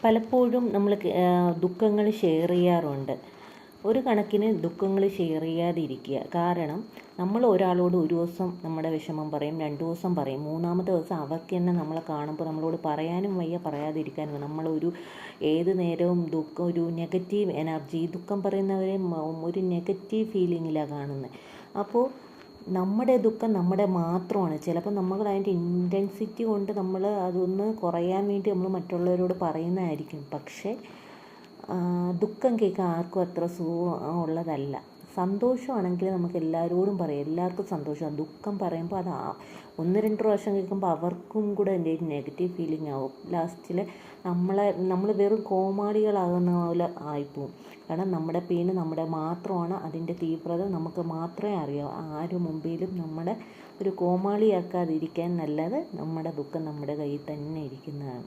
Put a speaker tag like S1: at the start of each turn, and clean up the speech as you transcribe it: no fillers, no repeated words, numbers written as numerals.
S1: പലപ്പോഴും നമ്മൾ ദുഃഖങ്ങൾ ഷെയർ ചെയ്യാറുണ്ട്. ഒരു കണക്കിന് ദുഃഖങ്ങൾ ഷെയർ ചെയ്യാതിരിക്കുക. കാരണം നമ്മൾ ഒരാളോട് ഒരു ദിവസം നമ്മുടെ വിഷമം പറയും, 2 ദിവസം പറയും, 3-ാമത്തെ ദിവസം അവർക്ക് തന്നെ നമ്മളെ കാണുമ്പോൾ നമ്മളോട് പറയാനും വയ്യ, പറയാതിരിക്കാനും. നമ്മളൊരു ഏത് നേരവും ഒരു നെഗറ്റീവ് എനർജി, ദുഃഖം പറയുന്നവരെ ഒരു നെഗറ്റീവ് ഫീലിങ്ങിലാണ് കാണുന്നത്. അപ്പോൾ നമ്മുടെ ദുഃഖം നമ്മുടെ മാത്രമാണ്. ചിലപ്പോൾ നമ്മൾ അതിൻ്റെ ഇൻറ്റൻസിറ്റി കൊണ്ട് നമ്മൾ അതൊന്ന് കുറയാൻ വേണ്ടി നമ്മൾ മറ്റുള്ളവരോട് പറയുന്നതായിരിക്കും. പക്ഷേ ദുഃഖം കേൾക്കാൻ ആർക്കും അത്ര ഉള്ളതല്ല. സന്തോഷമാണെങ്കിൽ നമുക്ക് എല്ലാവരോടും പറയാം, എല്ലാവർക്കും സന്തോഷമാണ്. ദുഃഖം പറയുമ്പോൾ അത് 1-2 പ്രാവശ്യം കേൾക്കുമ്പോൾ അവർക്കും കൂടെ എൻ്റെ ഒരു നെഗറ്റീവ് ഫീലിംഗ് ആവും. ലാസ്റ്റിൽ നമ്മൾ വെറും കോമാളികളാകുന്ന പോലെ ആയിപ്പോവും. കാരണം നമ്മുടെ പെയിന് നമ്മുടെ മാത്രമാണ്, അതിൻ്റെ തീവ്രത നമുക്ക് മാത്രമേ അറിയാവൂ. ആരും മുമ്പിലും നമ്മളെ ഒരു കോമാളിയാക്കാതിരിക്കാൻ നല്ലത് നമ്മുടെ ദുഃഖം നമ്മുടെ കയ്യിൽ തന്നെ ഇരിക്കുന്നതാണ്.